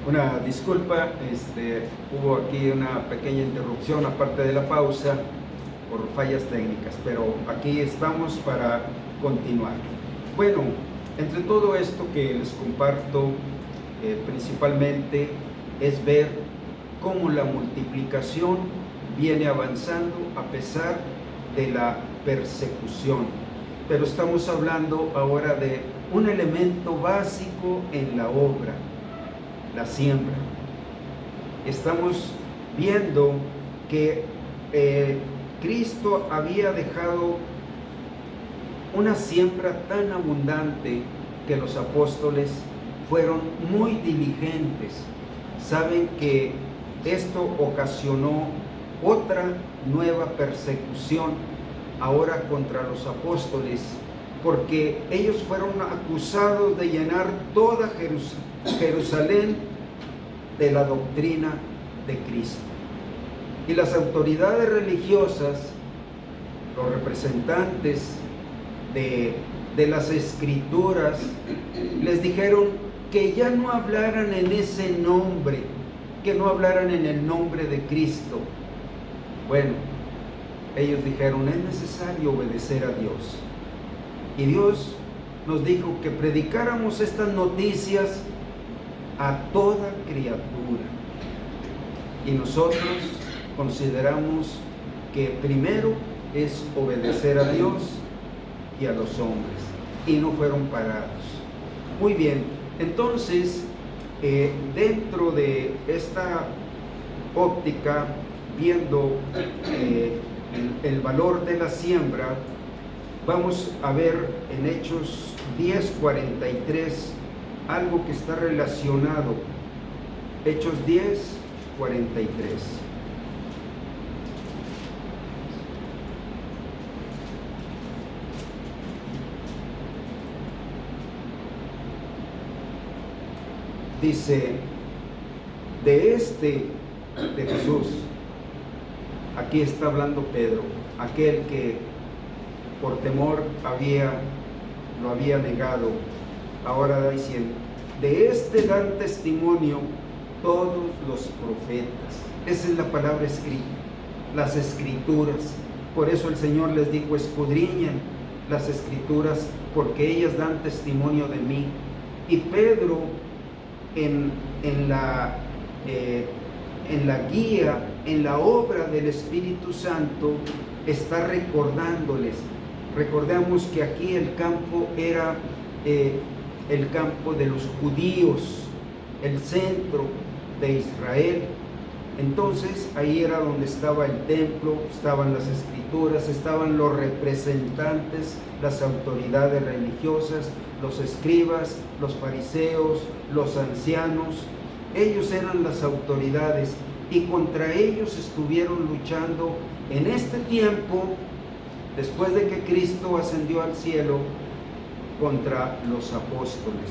Una disculpa, hubo aquí una pequeña interrupción aparte de la pausa por fallas técnicas, pero aquí estamos para continuar. Bueno, entre todo esto que les comparto, principalmente es ver cómo la multiplicación viene avanzando a pesar de la persecución. Pero estamos hablando ahora de un elemento básico en la obra: la siembra. Estamos viendo que Cristo había dejado una siembra tan abundante que los apóstoles fueron muy diligentes. Saben que esto ocasionó otra nueva persecución ahora contra los apóstoles, porque ellos fueron acusados de llenar toda Jerusalén de la doctrina de Cristo. Y las autoridades religiosas, los representantes de las escrituras, les dijeron que ya no hablaran en ese nombre, que no hablaran en el nombre de Cristo. Bueno, ellos dijeron: es necesario obedecer a Dios. Y Dios nos dijo que predicáramos estas noticias a toda criatura. Y nosotros consideramos que primero es obedecer a Dios y a los hombres, y no fueron parados. Muy bien, entonces, dentro de esta óptica, viendo el valor de la siembra, vamos a ver en Hechos 10:43 algo que está relacionado. Hechos 10:43. Dice, de Jesús, aquí está hablando Pedro, aquel que por temor lo había negado. Ahora diciendo, de este dan testimonio todos los profetas. Esa es la palabra escrita, las escrituras. Por eso el Señor les dijo: escudriñen las escrituras, porque ellas dan testimonio de mí. Y Pedro, en la guía, en la obra del Espíritu Santo, está recordándoles. Recordemos que aquí el campo era el campo de los judíos, el centro de Israel. Entonces ahí era donde estaba el templo, estaban las escrituras, estaban los representantes, las autoridades religiosas, los escribas, los fariseos, los ancianos. Ellos eran las autoridades y contra ellos estuvieron luchando en este tiempo, después de que Cristo ascendió al cielo, contra los apóstoles.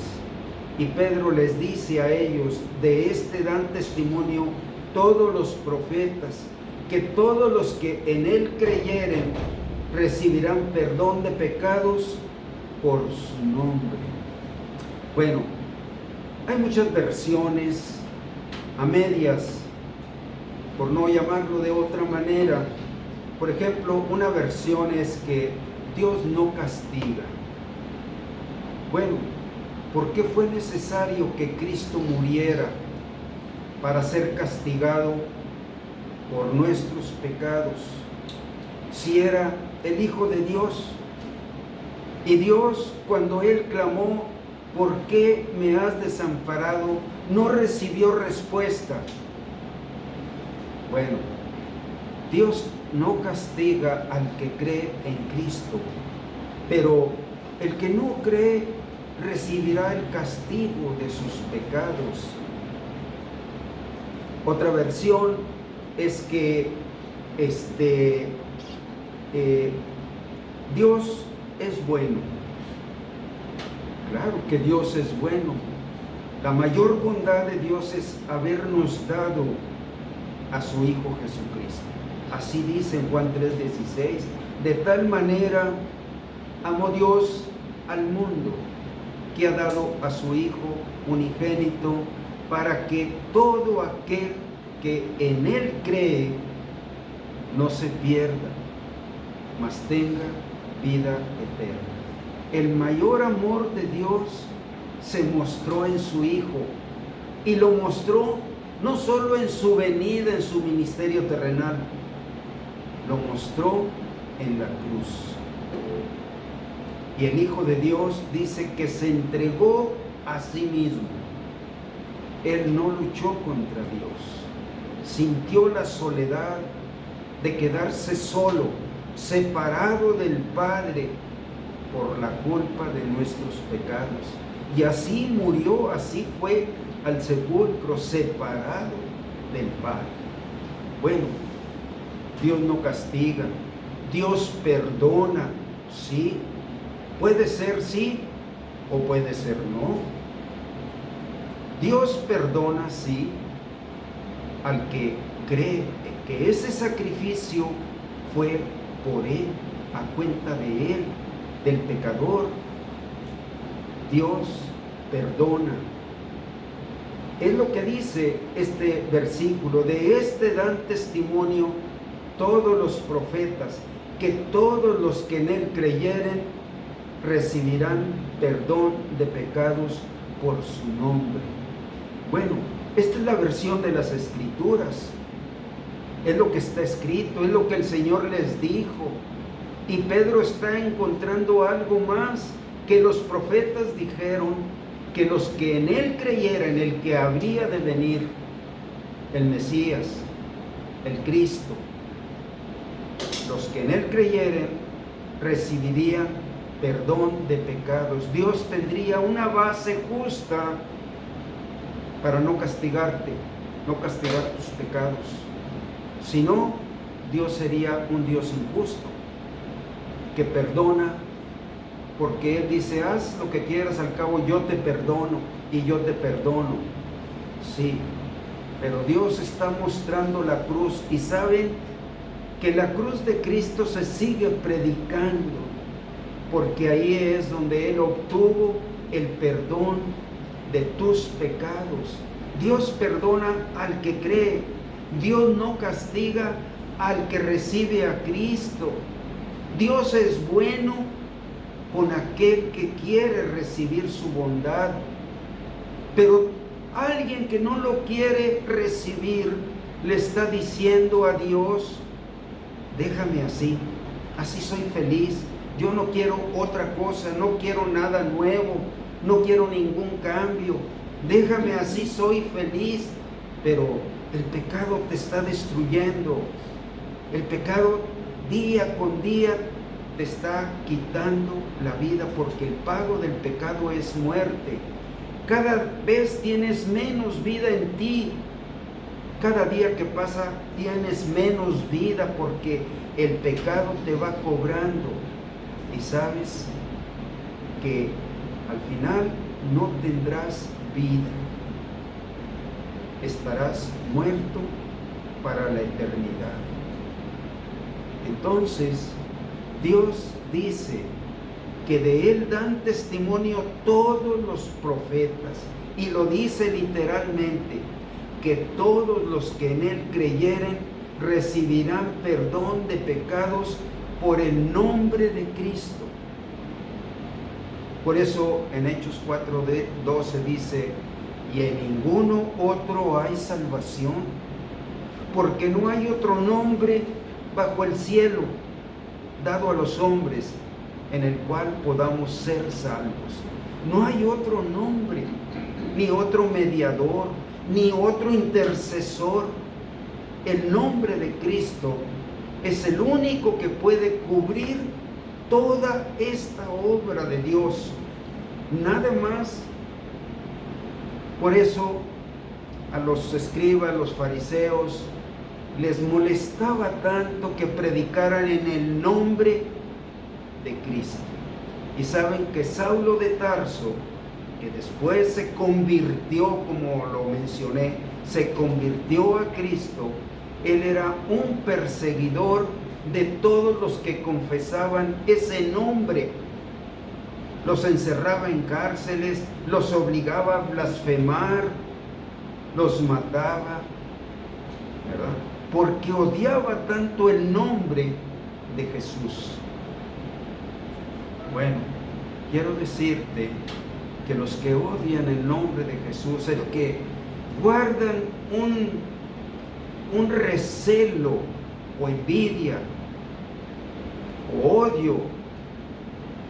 Y Pedro les dice a ellos: de este dan testimonio todos los profetas, que todos los que en él creyeren recibirán perdón de pecados por su nombre. Bueno, hay muchas versiones a medias, por no llamarlo de otra manera. Por ejemplo, una versión es que Dios no castiga. Bueno, ¿por qué fue necesario que Cristo muriera? Para ser castigado por nuestros pecados, si era el Hijo de Dios. Y Dios, cuando Él clamó: ¿por qué me has desamparado?, no recibió respuesta. Bueno, Dios no castiga al que cree en Cristo, pero el que no cree recibirá el castigo de sus pecados. Otra versión es que Dios es bueno. Claro que Dios es bueno. La mayor bondad de Dios es habernos dado a su Hijo Jesucristo. Así dice en Juan 3:16: de tal manera amó Dios al mundo, que ha dado a su Hijo unigénito, para que todo aquel que en Él cree no se pierda, mas tenga vida eterna. El mayor amor de Dios se mostró en su Hijo, y lo mostró no solo en su venida, en su ministerio terrenal, lo mostró en la cruz. Y el Hijo de Dios dice que se entregó a sí mismo. Él no luchó contra Dios, sintió la soledad de quedarse solo, separado del Padre por la culpa de nuestros pecados. Y así murió, así fue al sepulcro, separado del Padre. Bueno, Dios no castiga, Dios perdona, sí. Puede ser sí o puede ser no. Dios perdona, sí, al que cree que ese sacrificio fue por Él, a cuenta de Él, del pecador. Dios perdona. Es lo que dice este versículo. De este dan testimonio todos los profetas, que todos los que en Él creyeren recibirán perdón de pecados por su nombre. Bueno, esta es la versión de las Escrituras. Es lo que está escrito, es lo que el Señor les dijo. Y Pedro está encontrando algo más que los profetas dijeron, que los que en Él creyeran, el que habría de venir, el Mesías, el Cristo, los que en Él creyeren recibirían perdón de pecados. Dios tendría una base justa para no castigarte, no castigar tus pecados. Si no, Dios sería un Dios injusto, que perdona, porque Él dice, haz lo que quieras, al cabo yo te perdono y yo te perdono. Sí, pero Dios está mostrando la cruz, y saben que la cruz de Cristo se sigue predicando, porque ahí es donde Él obtuvo el perdón de tus pecados. Dios perdona al que cree. Dios no castiga al que recibe a Cristo. Dios es bueno con aquel que quiere recibir su bondad. Pero alguien que no lo quiere recibir le está diciendo a Dios, déjame así, así soy feliz. Yo no quiero otra cosa, no quiero nada nuevo, no quiero ningún cambio. Déjame así, soy feliz. Pero el pecado te está destruyendo. El pecado día con día te está quitando la vida, porque el pago del pecado es muerte. Cada vez tienes menos vida en ti. Cada día que pasa tienes menos vida, porque el pecado te va cobrando. Y sabes que al final no tendrás vida. Estarás muerto para la eternidad. Entonces, Dios dice que de Él dan testimonio todos los profetas, y lo dice literalmente, que todos los que en Él creyeren recibirán perdón de pecados por el nombre de Cristo. Por eso en Hechos 4:12 dice, y en ninguno otro hay salvación, porque no hay otro nombre bajo el cielo dado a los hombres en el cual podamos ser salvos. No hay otro nombre, ni otro mediador, ni otro intercesor. El nombre de Cristo es el único que puede cubrir toda esta obra de Dios. Nada más. Por eso a los escribas, a los fariseos, les molestaba tanto que predicaran en el nombre de Cristo. Y saben que Saulo de Tarso, que después se convirtió, como lo mencioné, se convirtió a Cristo, él era un perseguidor de todos los que confesaban ese nombre. Los encerraba en cárceles, los obligaba a blasfemar, los mataba, ¿verdad? Porque odiaba tanto el nombre de Jesús. Bueno, quiero decirte que los que odian el nombre de Jesús, el que guardan un recelo o envidia o odio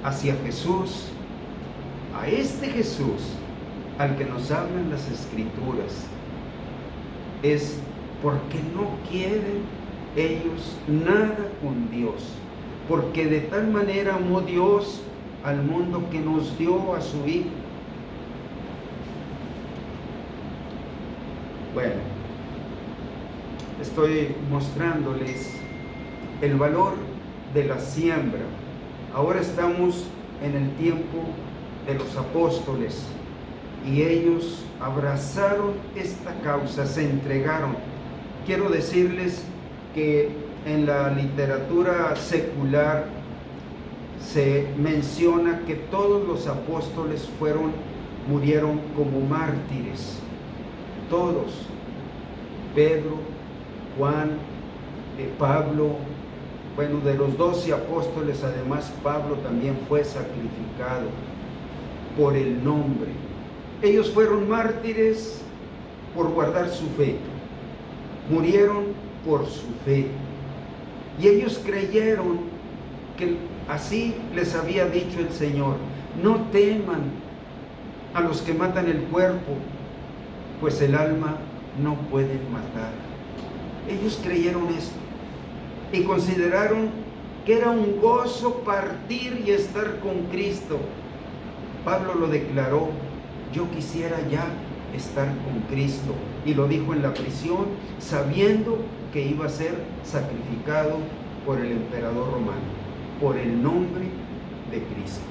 hacia Jesús, a este Jesús al que nos hablan las Escrituras, es porque no quieren ellos nada con Dios, porque de tal manera amó Dios al mundo que nos dio a su Hijo. Bueno, estoy mostrándoles el valor de la siembra. Ahora estamos en el tiempo de los apóstoles y ellos abrazaron esta causa, se entregaron. Quiero decirles que en la literatura secular se menciona que todos los apóstoles murieron como mártires. Todos. Pedro, Juan, Pablo. Bueno, de los 12 apóstoles, además, Pablo también fue sacrificado por el nombre. Ellos fueron mártires por guardar su fe. Murieron por su fe. Y ellos creyeron que así les había dicho el Señor: no teman a los que matan el cuerpo, pues el alma no pueden matar. Ellos creyeron esto y consideraron que era un gozo partir y estar con Cristo. Pablo lo declaró: yo quisiera ya estar con Cristo, y lo dijo en la prisión, sabiendo que iba a ser sacrificado por el emperador romano, por el nombre de Cristo.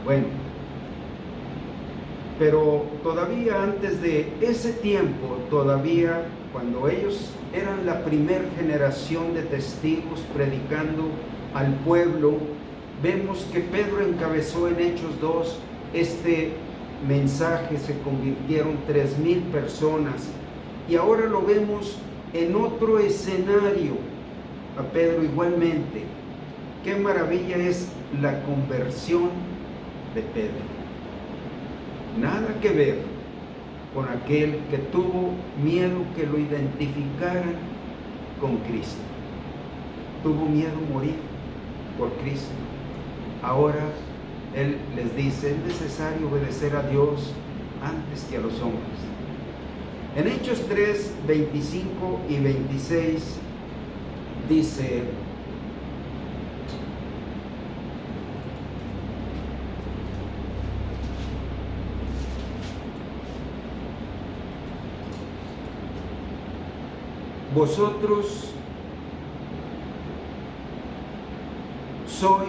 Bueno, pero todavía antes de ese tiempo, todavía cuando ellos eran la primera generación de testigos predicando al pueblo, vemos que Pedro encabezó en Hechos 2 este mensaje, se convirtieron 3,000 personas, y ahora lo vemos en otro escenario, a Pedro igualmente. Qué maravilla es la conversión de Pedro. Nada que ver con aquel que tuvo miedo que lo identificaran con Cristo. Tuvo miedo a morir por Cristo. Ahora él les dice: es necesario obedecer a Dios antes que a los hombres. En Hechos 3, 25 y 26 dice: vosotros sois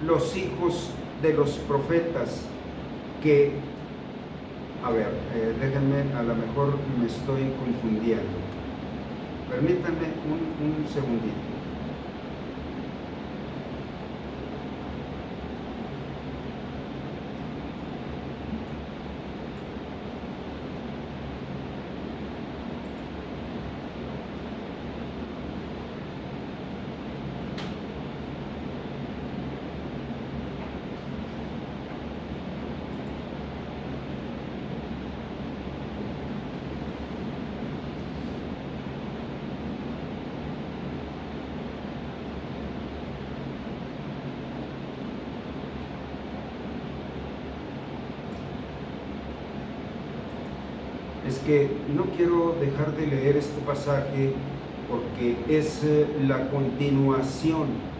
los hijos de los profetas que... déjenme, a lo mejor me estoy confundiendo. Permítanme un segundito. Es que no quiero dejar de leer este pasaje porque es la continuación.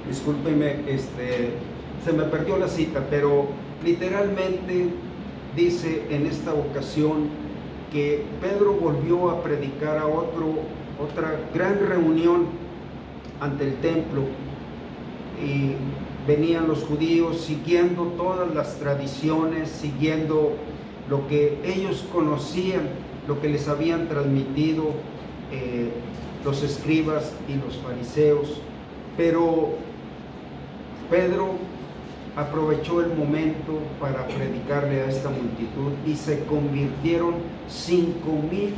Discúlpeme, se me perdió la cita, pero literalmente dice en esta ocasión que Pedro volvió a predicar a otra gran reunión ante el templo, y venían los judíos siguiendo todas las tradiciones, siguiendo lo que ellos conocían, lo que les habían transmitido los escribas y los fariseos. Pero Pedro aprovechó el momento para predicarle a esta multitud y se convirtieron 5,000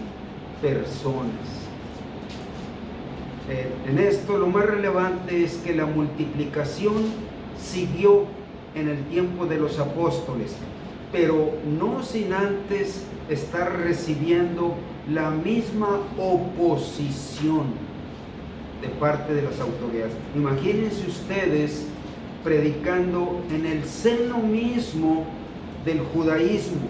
personas. En esto lo más relevante es que la multiplicación siguió en el tiempo de los apóstoles, pero no sin antes estar recibiendo la misma oposición de parte de las autoridades. Imagínense ustedes predicando en el seno mismo del judaísmo,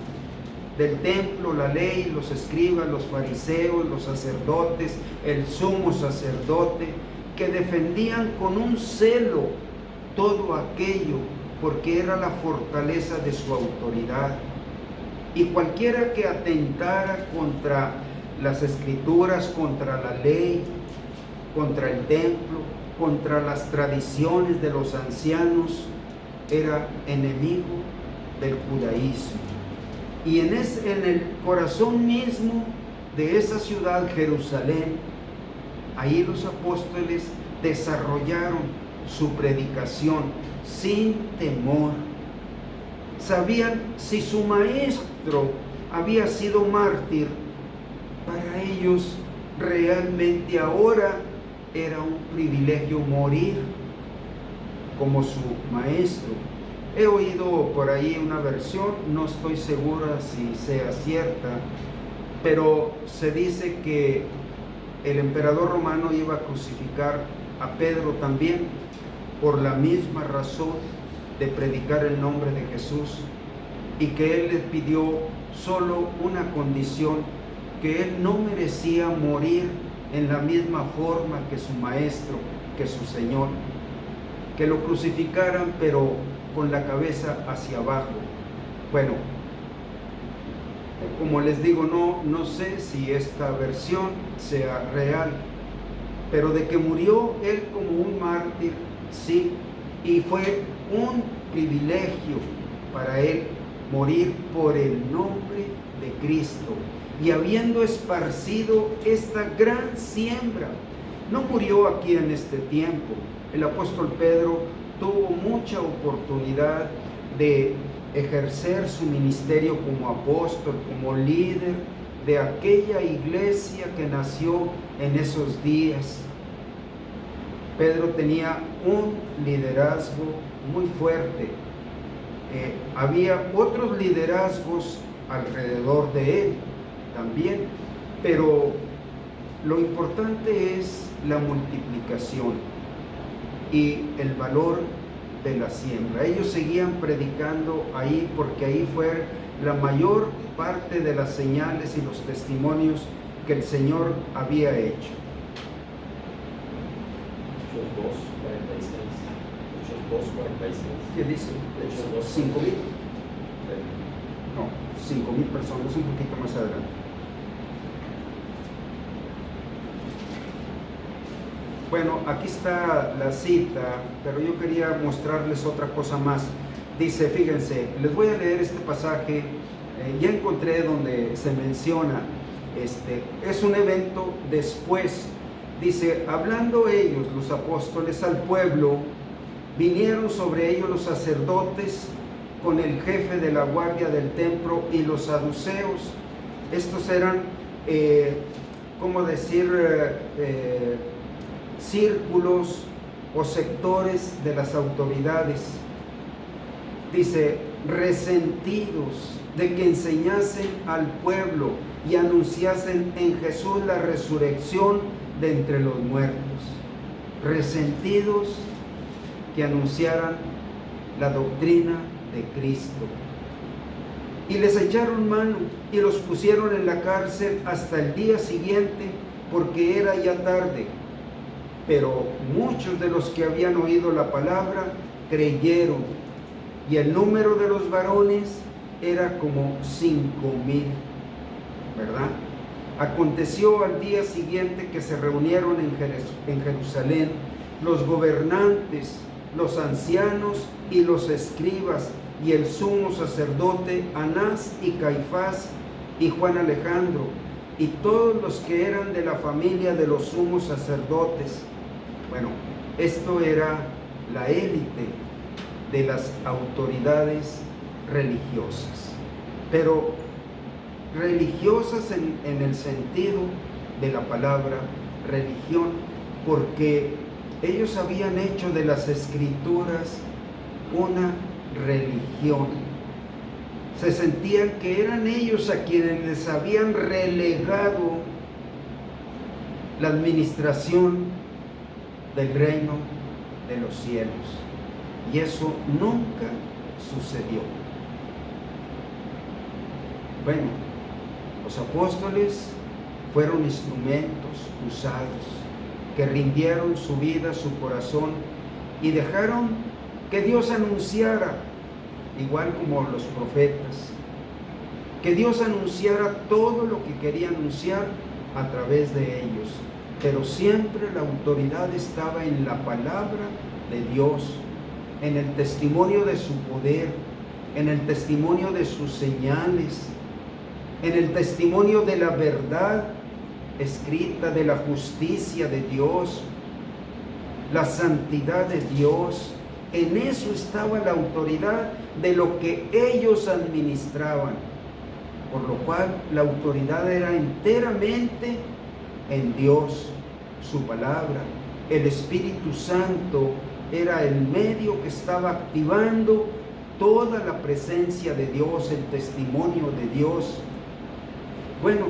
del templo, la ley, los escribas, los fariseos, los sacerdotes, el sumo sacerdote, que defendían con un celo todo aquello, porque era la fortaleza de su autoridad. Y cualquiera que atentara contra las escrituras, contra la ley, contra el templo, contra las tradiciones de los ancianos, era enemigo del judaísmo. Y en el corazón mismo de esa ciudad, Jerusalén, ahí los apóstoles desarrollaron su predicación sin temor. Sabían, si su maestro había sido mártir, para ellos realmente ahora era un privilegio morir como su maestro. He oído por ahí una versión, no estoy segura si sea cierta, pero se dice que el emperador romano iba a crucificar a Pedro también por la misma razón de predicar el nombre de Jesús, y que él le pidió solo una condición, que él no merecía morir en la misma forma que su maestro, que su Señor, que lo crucificaran pero con la cabeza hacia abajo. Bueno, como les digo, no sé si esta versión sea real, pero de que murió él como un mártir, sí, y fue un privilegio para él morir por el nombre de Cristo, y habiendo esparcido esta gran siembra. No murió aquí en este tiempo. El apóstol Pedro tuvo mucha oportunidad de ejercer su ministerio como apóstol, como líder de aquella iglesia que nació en esos días. Pedro tenía un liderazgo muy fuerte. Había otros liderazgos alrededor de él también, pero lo importante es la multiplicación y el valor de la siembra. Ellos seguían predicando ahí porque ahí fue la mayor parte de las señales y los testimonios que el Señor había hecho. Hechos 2:46. Hechos 2:46. ¿Qué dice? Hechos 5,000. No, 5,000 personas, un poquito más adelante. Bueno, aquí está la cita, pero yo quería mostrarles otra cosa más. Dice, fíjense, les voy a leer este pasaje, ya encontré donde se menciona, es un evento después. Dice, hablando ellos, los apóstoles, al pueblo, vinieron sobre ellos los sacerdotes con el jefe de la guardia del templo y los saduceos. Estos eran, ¿cómo decir?, círculos o sectores de las autoridades. Dice, resentidos de que enseñasen al pueblo y anunciasen en Jesús la resurrección de entre los muertos. Resentidos que anunciaran la doctrina de Cristo. Y les echaron mano y los pusieron en la cárcel hasta el día siguiente, porque era ya tarde. Pero muchos de los que habían oído la palabra creyeron, y el número de los varones era como 5,000, ¿verdad? Aconteció al día siguiente que se reunieron en Jerusalén los gobernantes los ancianos y los escribas, y el sumo sacerdote Anás y Caifás y Juan Alejandro, y todos los que eran de la familia de los sumos sacerdotes. Bueno, esto era la élite de las autoridades religiosas, pero religiosas en el sentido de la palabra religión, porque ellos habían hecho de las Escrituras una religión. Se sentían que eran ellos a quienes les habían relegado la administración del reino de los cielos, y eso nunca sucedió. Bueno, los apóstoles fueron instrumentos usados que rindieron su vida, su corazón, y dejaron que Dios anunciara, igual como los profetas, que Dios anunciara todo lo que quería anunciar a través de ellos. Pero siempre la autoridad estaba en la palabra de Dios, en el testimonio de su poder, en el testimonio de sus señales, en el testimonio de la verdad escrita, de la justicia de Dios, la santidad de Dios. En eso estaba la autoridad de lo que ellos administraban, por lo cual la autoridad era enteramente en Dios, su palabra. El Espíritu Santo era el medio que estaba activando toda la presencia de Dios, el testimonio de Dios. Bueno,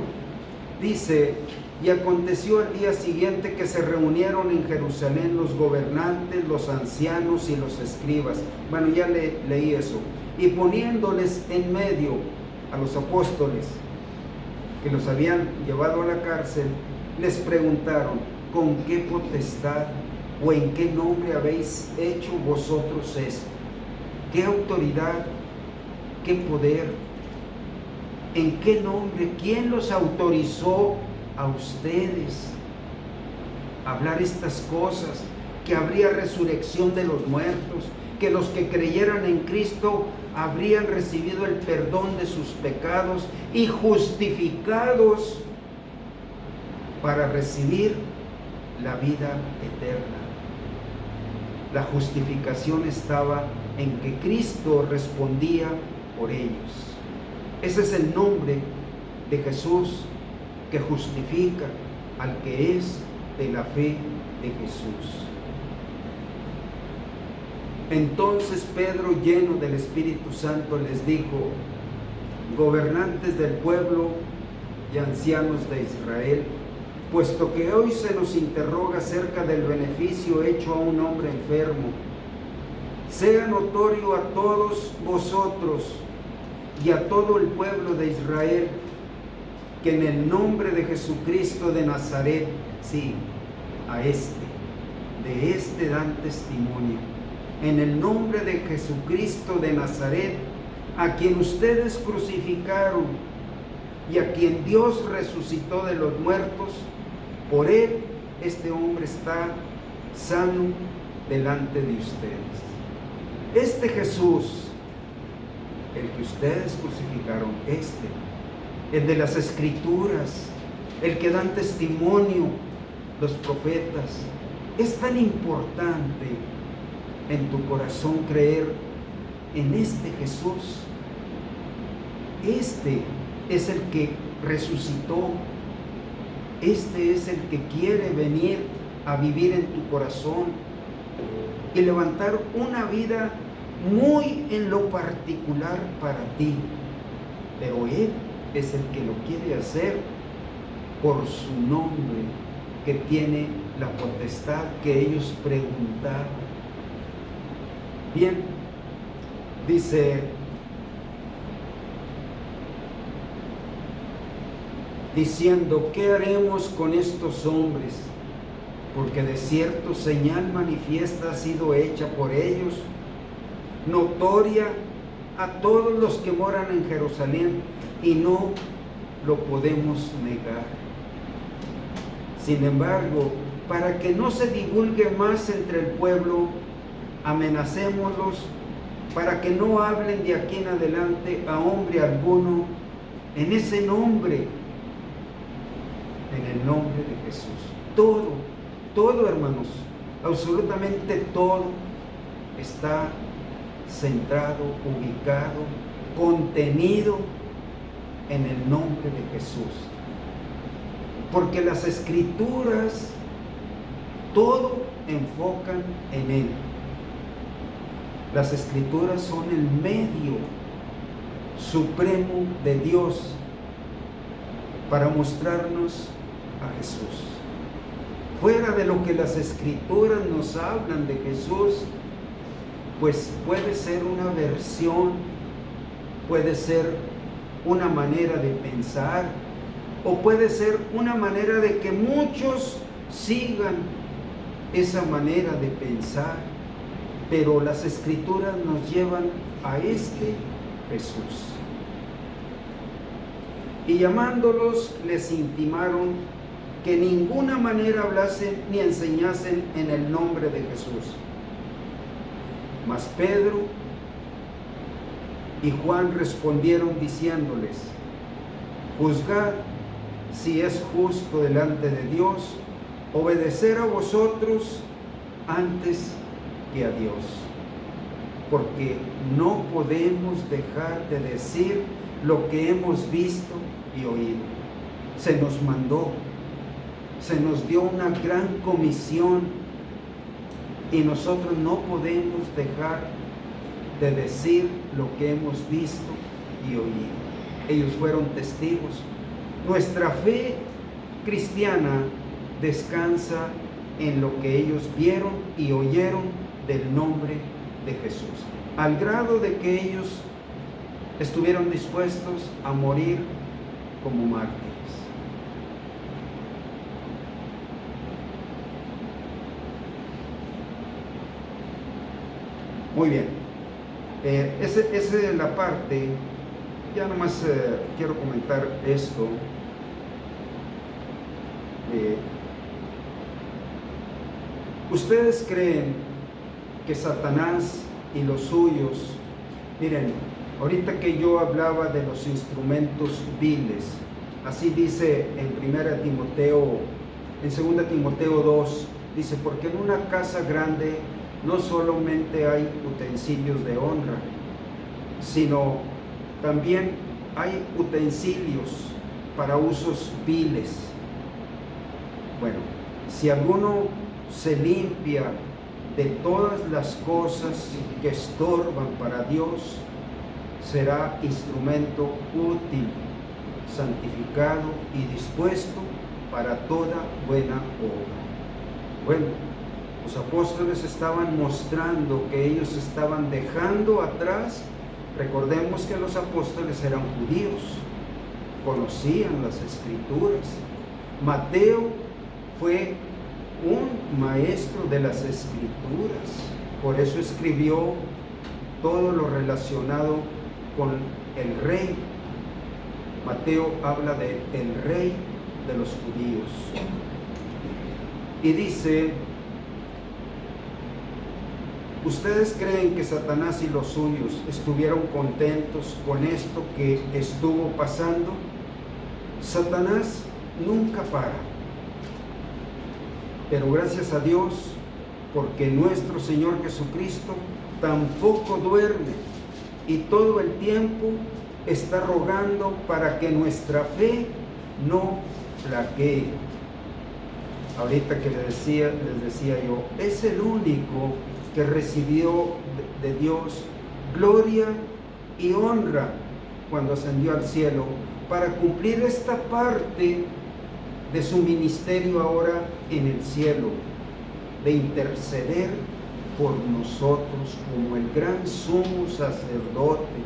dice: y aconteció al día siguiente que se reunieron en Jerusalén los gobernantes, los ancianos y los escribas. Bueno, ya leí eso. Y poniéndoles en medio a los apóstoles que los habían llevado a la cárcel, les preguntaron: ¿con qué potestad o en qué nombre habéis hecho vosotros esto? ¿Qué autoridad? ¿Qué poder? ¿En qué nombre? ¿Quién los autorizó a ustedes a hablar estas cosas? Que habría resurrección de los muertos, que los que creyeran en Cristo habrían recibido el perdón de sus pecados y justificados para recibir la vida eterna. La justificación estaba en que Cristo respondía por ellos. Ese es el nombre de Jesús, que justifica al que es de la fe de Jesús. Entonces Pedro, lleno del Espíritu Santo, les dijo: gobernantes del pueblo y ancianos de Israel, puesto que hoy se nos interroga acerca del beneficio hecho a un hombre enfermo, sea notorio a todos vosotros y a todo el pueblo de Israel que en el nombre de Jesucristo de Nazaret, sí, de este dan testimonio, en el nombre de Jesucristo de Nazaret, a quien ustedes crucificaron y a quien Dios resucitó de los muertos, por él este hombre está sano delante de ustedes. Este Jesús, el que ustedes crucificaron, el de las Escrituras, el que dan testimonio los profetas, es tan importante en tu corazón creer en este Jesús. Este es el que resucitó. Este es el que quiere venir a vivir en tu corazón y levantar una vida muy en lo particular para ti. Pero Él es el que lo quiere hacer por su nombre, que tiene la potestad que ellos preguntaban. Bien, dice, diciendo: ¿qué haremos con estos hombres? Porque de cierto señal manifiesta ha sido hecha por ellos, notoria a todos los que moran en Jerusalén, y no lo podemos negar. Sin embargo, para que no se divulgue más entre el pueblo, amenacémoslos para que no hablen de aquí en adelante a hombre alguno en ese nombre, en el nombre de Jesús. Todo hermanos, absolutamente todo está centrado, ubicado, contenido en el nombre de Jesús. Porque las Escrituras todo enfocan en Él. Las Escrituras son el medio supremo de Dios para mostrarnos a Jesús. Fuera de lo que las Escrituras nos hablan de Jesús, pues puede ser una versión, puede ser una manera de pensar, o puede ser una manera de que muchos sigan esa manera de pensar, pero las Escrituras nos llevan a este Jesús. Y llamándolos, les intimaron que en ninguna manera hablasen ni enseñasen en el nombre de Jesús. Mas Pedro y Juan respondieron diciéndoles: juzgad si es justo delante de Dios obedecer a vosotros antes que a Dios, porque no podemos dejar de decir lo que hemos visto y oído. Se nos mandó, se nos dio una gran comisión y nosotros no podemos dejar de decir lo que hemos visto y oído. Ellos fueron testigos. Nuestra fe cristiana descansa en lo que ellos vieron y oyeron del nombre de Jesús, al grado de que ellos estuvieron dispuestos a morir como mártires. Muy bien, esa es la parte. Ya nomás quiero comentar esto. ¿Ustedes creen que Satanás y los suyos, miren, ahorita que yo hablaba de los instrumentos viles, así dice en 2 Timoteo 2, dice, porque en una casa grande no solamente hay utensilios de honra, sino también hay utensilios para usos viles. Bueno, si alguno se limpia de todas las cosas que estorban para Dios, será instrumento útil, santificado y dispuesto para toda buena obra. Bueno, los apóstoles estaban mostrando que ellos estaban dejando atrás. Recordemos que los apóstoles eran judíos, conocían las Escrituras. Mateo fue un maestro de las Escrituras, por eso escribió todo lo relacionado con el rey. Mateo habla de el rey de los judíos y dice: ¿ustedes creen que Satanás y los suyos estuvieron contentos con esto que estuvo pasando? Satanás nunca para, pero gracias a Dios, porque nuestro Señor Jesucristo tampoco duerme y todo el tiempo está rogando para que nuestra fe no flaquee. Ahorita que les decía yo, es el único que recibió de Dios gloria y honra cuando ascendió al cielo, para cumplir esta parte de su ministerio ahora en el cielo, de interceder por nosotros como el gran sumo sacerdote.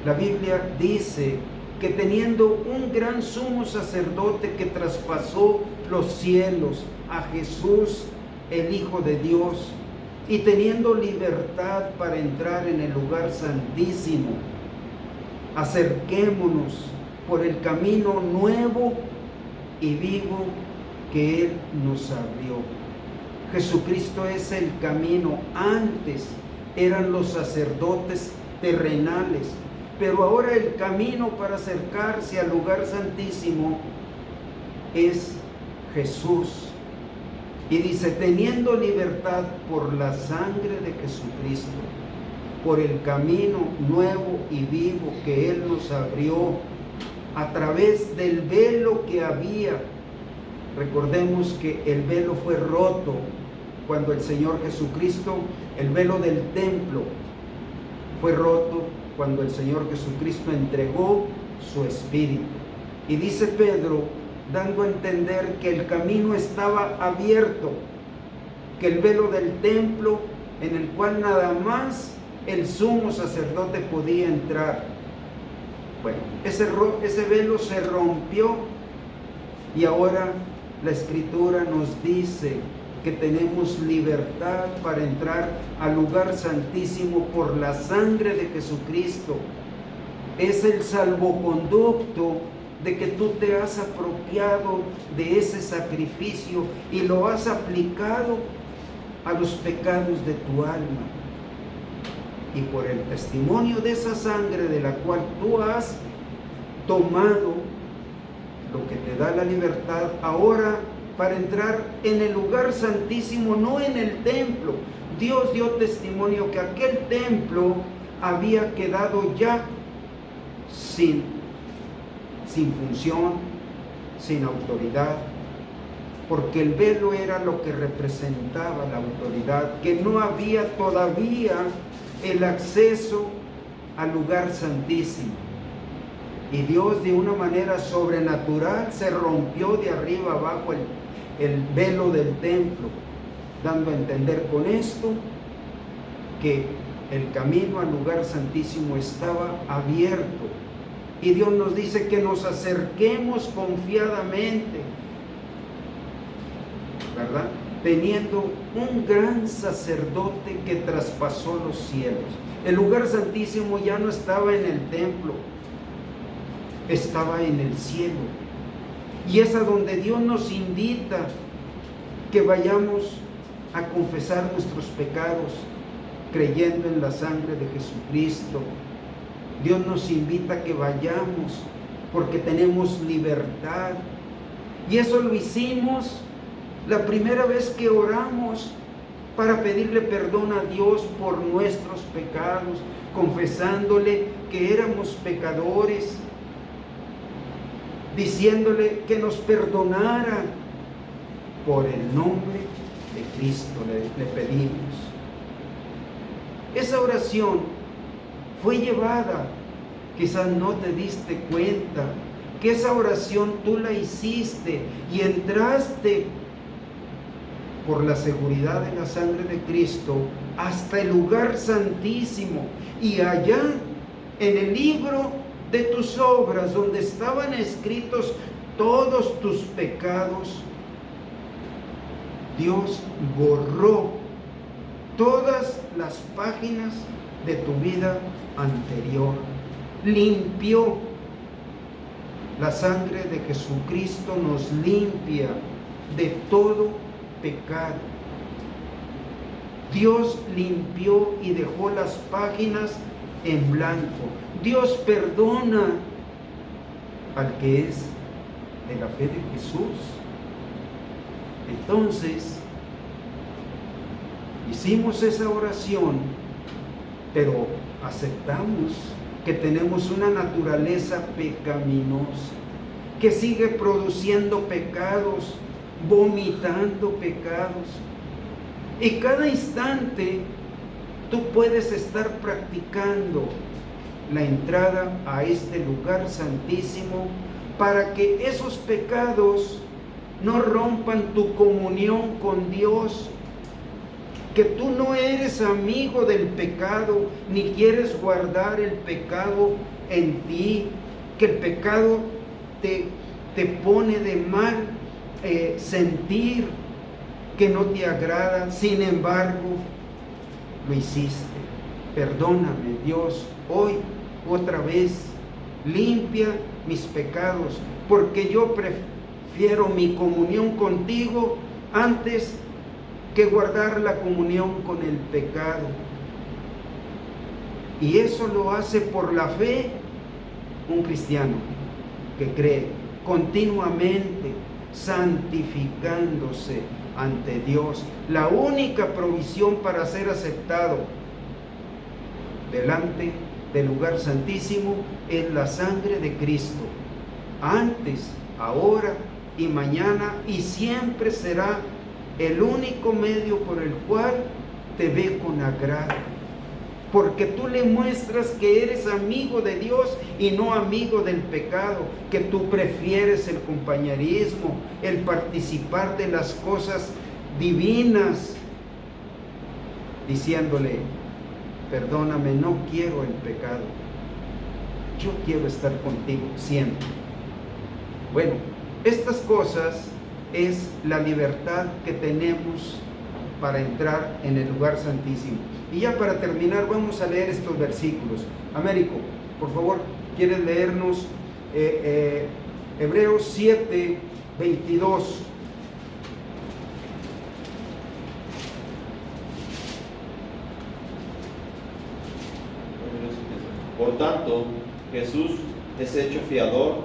La Biblia dice que teniendo un gran sumo sacerdote que traspasó los cielos, a Jesús, el Hijo de Dios, y teniendo libertad para entrar en el lugar santísimo, acerquémonos por el camino nuevo y vivo que Él nos abrió. Jesucristo es el camino. Antes eran los sacerdotes terrenales, pero ahora el camino para acercarse al lugar santísimo es Jesús. Y dice, teniendo libertad por la sangre de Jesucristo, por el camino nuevo y vivo que Él nos abrió, a través del velo que había. Recordemos que el velo fue roto cuando el Señor Jesucristo, el velo del templo, fue roto cuando el Señor Jesucristo entregó su Espíritu. Y dice Pedro, dando a entender que el camino estaba abierto, que el velo del templo, en el cual nada más el sumo sacerdote podía entrar. Bueno, ese velo se rompió y ahora la Escritura nos dice que tenemos libertad para entrar al lugar santísimo por la sangre de Jesucristo. Es el salvoconducto de que tú te has apropiado de ese sacrificio y lo has aplicado a los pecados de tu alma. Y por el testimonio de esa sangre de la cual tú has tomado, lo que te da la libertad ahora para entrar en el lugar santísimo, no en el templo. Dios dio testimonio que aquel templo había quedado ya sin función, sin autoridad, porque el velo era lo que representaba la autoridad, que no había todavía el acceso al lugar santísimo. Y Dios, de una manera sobrenatural, se rompió de arriba abajo el velo del templo, dando a entender con esto que el camino al lugar santísimo estaba abierto. Y Dios nos dice que nos acerquemos confiadamente, ¿verdad? Teniendo un gran sacerdote que traspasó los cielos. El lugar santísimo ya no estaba en el templo, estaba en el cielo. Y es a donde Dios nos invita que vayamos a confesar nuestros pecados, creyendo en la sangre de Jesucristo. Dios nos invita a que vayamos porque tenemos libertad. Y eso lo hicimos la primera vez que oramos para pedirle perdón a Dios por nuestros pecados, confesándole que éramos pecadores, diciéndole que nos perdonara. Por el nombre de Cristo le pedimos. Esa oración fue llevada, quizás no te diste cuenta que esa oración tú la hiciste y entraste por la seguridad de la sangre de Cristo hasta el lugar santísimo, y allá en el libro de tus obras, donde estaban escritos todos tus pecados, Dios borró todas las páginas de tu vida anterior, limpió. La sangre de Jesucristo nos limpia de todo pecado. Dios limpió y dejó las páginas en blanco. Dios perdona al que es de la fe de Jesús. Entonces, hicimos esa oración, pero aceptamos que tenemos una naturaleza pecaminosa, que sigue produciendo pecados, vomitando pecados. Y cada instante tú puedes estar practicando la entrada a este lugar santísimo para que esos pecados no rompan tu comunión con Dios, que tú no eres amigo del pecado, ni quieres guardar el pecado en ti, que el pecado te pone de mal sentir, que no te agrada. Sin embargo, lo hiciste. Perdóname, Dios, hoy otra vez limpia mis pecados, porque yo prefiero mi comunión contigo antes que guardar la comunión con el pecado. Y eso lo hace por la fe un cristiano que cree continuamente, santificándose ante Dios. La única provisión para ser aceptado delante del lugar santísimo es la sangre de Cristo. Antes, ahora y mañana, y siempre será el único medio por el cual te ve con agrado. Porque tú le muestras que eres amigo de Dios y no amigo del pecado, que tú prefieres el compañerismo, el participar de las cosas divinas, diciéndole: perdóname, no quiero el pecado, yo quiero estar contigo siempre. Bueno, estas cosas es la libertad que tenemos para entrar en el lugar santísimo. Y ya para terminar, vamos a leer estos versículos. Américo, por favor, ¿quieres leernos Hebreos 7, 22? Por tanto, Jesús es hecho fiador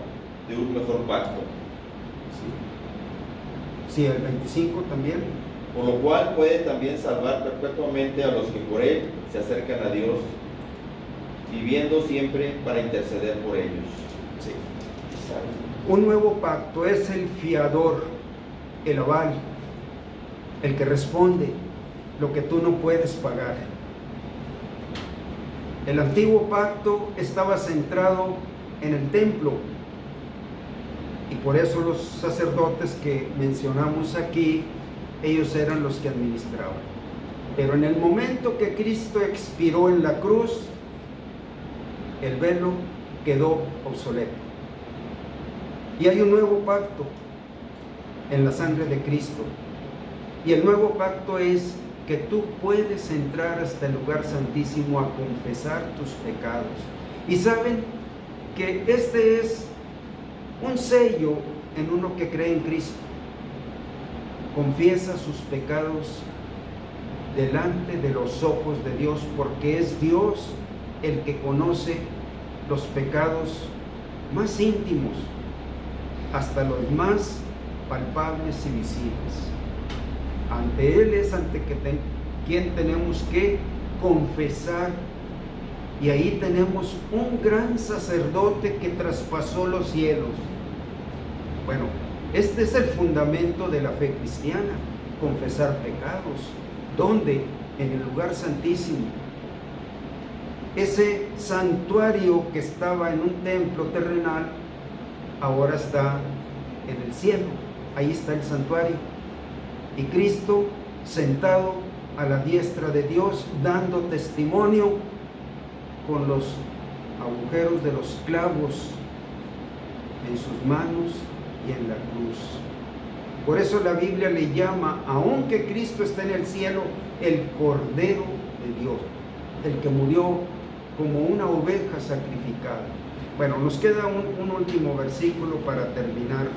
de un mejor pacto. Sí, el 25 también. Por lo cual puede también salvar perpetuamente a los que por él se acercan a Dios, viviendo siempre para interceder por ellos. Sí. Un nuevo pacto es el fiador, el aval, el que responde lo que tú no puedes pagar. El antiguo pacto estaba centrado en el templo, y por eso los sacerdotes que mencionamos aquí, ellos eran los que administraban. Pero en el momento que Cristo expiró en la cruz, el velo quedó obsoleto. Y hay un nuevo pacto en la sangre de Cristo. Y el nuevo pacto es que tú puedes entrar hasta el lugar santísimo a confesar tus pecados. Y saben que este es un sello en uno que cree en Cristo. Confiesa sus pecados delante de los ojos de Dios, porque es Dios el que conoce los pecados más íntimos, hasta los más palpables y visibles. Ante Él es ante quien tenemos que confesar, y ahí tenemos un gran sacerdote que traspasó los cielos. Bueno, este es el fundamento de la fe cristiana, confesar pecados. ¿Dónde? En el lugar santísimo. Ese santuario que estaba en un templo terrenal, ahora está en el cielo. Ahí está el santuario. Y Cristo sentado a la diestra de Dios, dando testimonio con los agujeros de los clavos en sus manos y en la cruz. Por eso la Biblia le llama, aunque Cristo está en el cielo, el Cordero de Dios, el que murió como una oveja sacrificada. Bueno, nos queda un último versículo para terminar.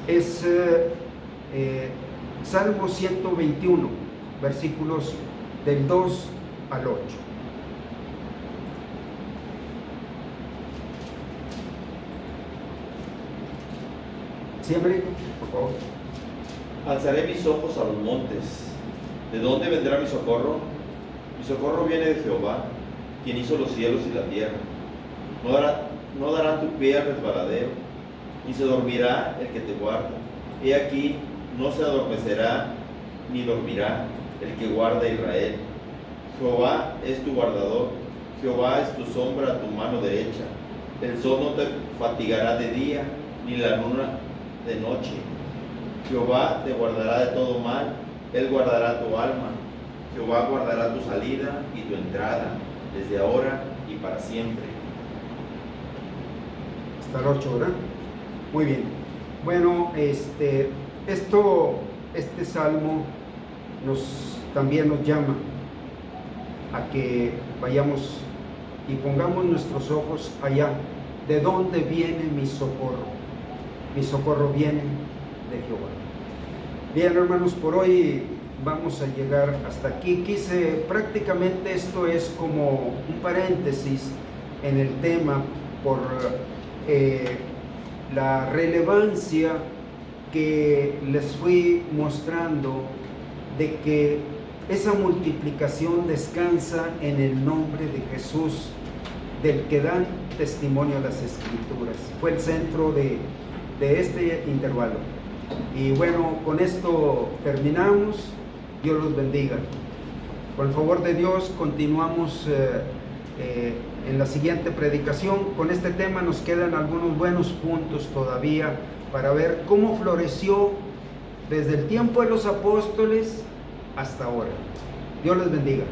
Es Salmo 121, versículos del 2 al 8. ¿Sí, Américo? Por favor. Alzaré mis ojos a los montes. ¿De dónde vendrá mi socorro? Mi socorro viene de Jehová, quien hizo los cielos y la tierra. No dará tu pie al resbaladero, ni se dormirá el que te guarda. He aquí, no se adormecerá ni dormirá el que guarda a Israel. Jehová es tu guardador, Jehová es tu sombra a tu mano derecha. El sol no te fatigará de día, ni la luna de noche. Jehová te guardará de todo mal, Él guardará tu alma. Jehová guardará tu salida y tu entrada, desde ahora y para siempre. Hasta el 8, ¿verdad? Muy bien. Bueno, este salmo también nos llama a que vayamos y pongamos nuestros ojos allá, ¿de dónde viene mi socorro? Mi socorro viene de Jehová. Bien, hermanos, por hoy vamos a llegar hasta aquí. Prácticamente esto es como un paréntesis en el tema por la relevancia que les fui mostrando de que esa multiplicación descansa en el nombre de Jesús, del que dan testimonio las Escrituras. Fue el centro de este intervalo. Y bueno, con esto terminamos. Dios los bendiga. Con el favor de Dios continuamos en la siguiente predicación. Con este tema nos quedan algunos buenos puntos todavía para ver cómo floreció desde el tiempo de los apóstoles hasta ahora. Dios les bendiga.